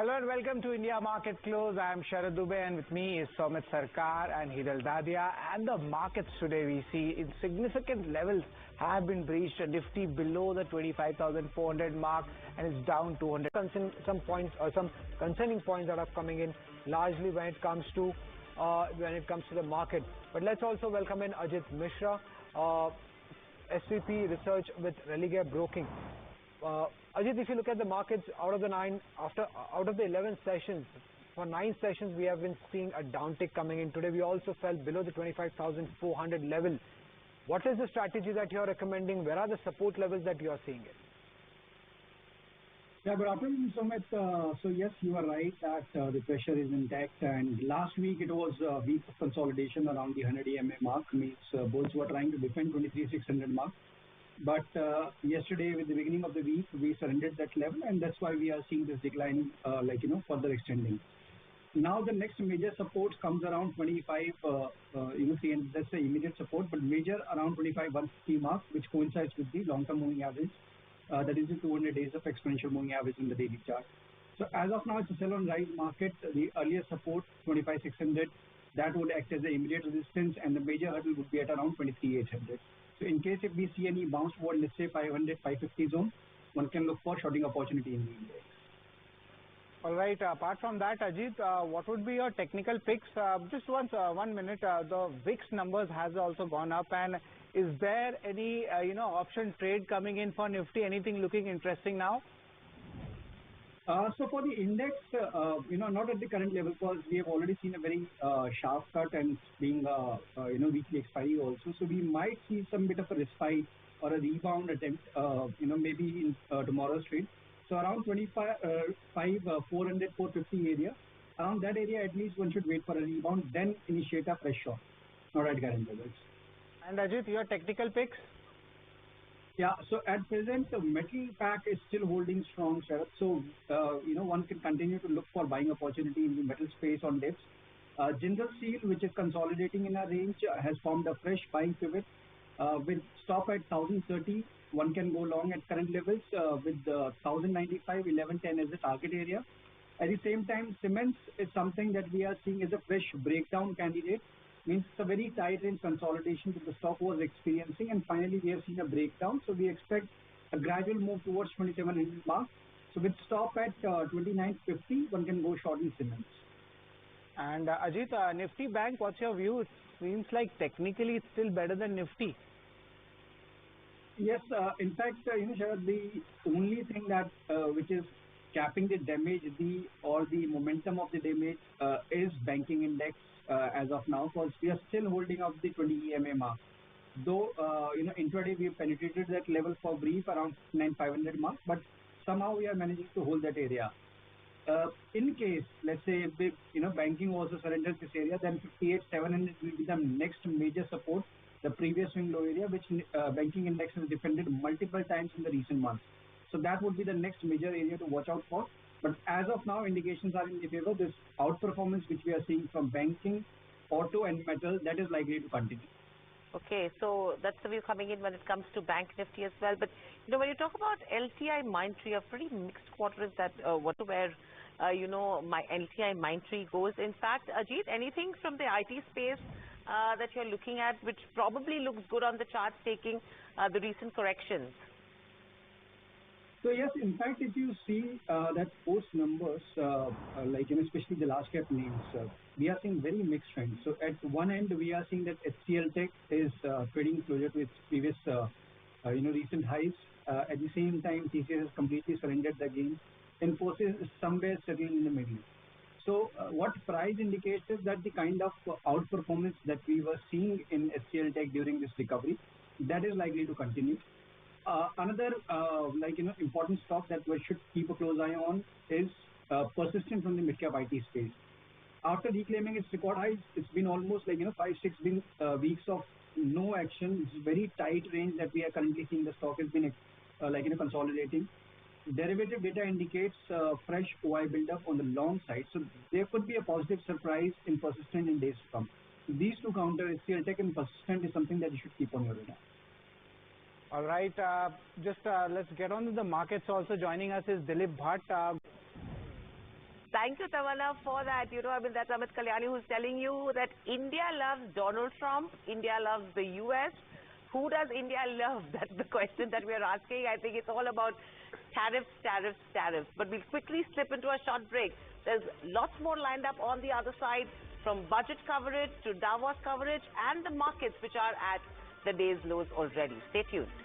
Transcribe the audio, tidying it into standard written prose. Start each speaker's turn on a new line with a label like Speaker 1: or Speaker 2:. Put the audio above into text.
Speaker 1: Hello and welcome to India Market Close. I am Sharad Dubey and with me is Somit Sarkar and Hidal Dadia. And the markets today we see in significant levels have been breached. Nifty below the 25,400 mark and is down 200. Some points or some concerning points that are coming in largely when it comes to the market. But let's also welcome in Ajit Mishra, SVP Research with Religare Broking. Ajit, if you look at the markets out of the 11 sessions, for 9 sessions we have been seeing a downtick coming in. Today we also fell below the 25,400 level. What is the strategy that you are recommending? Where are the support levels that you are seeing it?
Speaker 2: Yeah, good afternoon, Sumit. So yes, you are right that the pressure is intact, and last week it was a week of consolidation around the 100 EMA mark. Means bulls were trying to defend 23,600 mark. But yesterday, with the beginning of the week, we surrendered that level, and that's why we are seeing this decline, further extending. Now the next major support comes around 25, 300. That's the immediate support, but major around 25,150 mark, which coincides with the long-term moving average. That is the 200 days of exponential moving average in the daily chart. So as of now, it's a sell on rise market. The earlier support 25,600, that would act as the immediate resistance, and the major hurdle would be at around 23,800. So in case if we see any bounce toward, let's say 500, 550 zone, one can look for shorting opportunity in the index.
Speaker 1: All right. Apart from that, Ajit, what would be your technical picks? Just once, 1 minute. The VIX numbers has also gone up, and is there any option trade coming in for Nifty? Anything looking interesting now?
Speaker 2: So for the index, not at the current level, because we have already seen a very sharp cut and being weekly expiry also. So we might see some bit of a respite or a rebound attempt, maybe in tomorrow's trade. So around 400, 450 area. Around that area, at least one should wait for a rebound, then initiate a fresh shot, not at current levels.
Speaker 1: And Ajit, your technical picks?
Speaker 2: Yeah, so at present, the metal pack is still holding strong, Sharad. So, one can continue to look for buying opportunity in the metal space on dips. Jindal Steel, which is consolidating in a range, has formed a fresh buying pivot. With stop at 1,030, one can go long at current levels with 1,095, 1110 as the target area. At the same time, cements is something that we are seeing as a fresh breakdown candidate. Means it's a very tight range consolidation that the stock was experiencing, and finally we have seen a breakdown. So we expect a gradual move towards 2700 mark. So with stop at 2950, one can go short in cements.
Speaker 1: And Ajit, Nifty Bank, what's your view? It seems like technically it's still better than Nifty.
Speaker 2: Yes, in fact, the only thing that which is capping the damage, the momentum of the damage is banking index. As of now, because we are still holding up the 20 EMA mark. Though, intraday we have penetrated that level for brief around 9,500 mark, but somehow we are managing to hold that area. In case, let's say, if banking also surrenders this area, then 58,700 will be the next major support, the previous swing low area, which banking index has defended multiple times in the recent months. So that would be the next major area to watch out for. But as of now, indications are in the favor. This outperformance which we are seeing from banking, auto and metal, that is likely to continue.
Speaker 3: Okay, so that's the view coming in when it comes to Bank Nifty as well. But, when you talk about LTI Mindtree, a pretty mixed quarter is that where my LTI Mindtree goes. In fact, Ajit, anything from the IT space that you're looking at which probably looks good on the charts taking the recent corrections?
Speaker 2: So yes, in fact, if you see that post numbers, especially the large cap names, we are seeing very mixed trends. So at one end, we are seeing that HCL Tech is trading closer to its previous, recent highs. At the same time, TCS has completely surrendered the gain. Infosys is somewhere settling in the middle. So what price indicates is that the kind of outperformance that we were seeing in HCL Tech during this recovery, that is likely to continue. Another important stock that we should keep a close eye on is Persistent from the mid-cap IT space. After reclaiming its record highs, it's been almost 5-6 weeks of no action. It's a very tight range that we are currently seeing. The stock has been consolidating. Derivative data indicates fresh OI build-up on the long side. So there could be a positive surprise in Persistent in days to come. These two counter HCL Tech and Persistent is something that you should keep on your radar.
Speaker 1: All right, let's get on to the markets. Also joining us is Dilip Bhatt.
Speaker 3: Thank you, Tamanna, for that. I mean, that's Amit Kalyani who's telling you that India loves Donald Trump, India loves the US. Who does India love? That's the question that we're asking. I think it's all about tariffs, tariffs, tariffs. But we'll quickly slip into a short break. There's lots more lined up on the other side, from budget coverage to Davos coverage and the markets which are at the day's lows already. Stay tuned.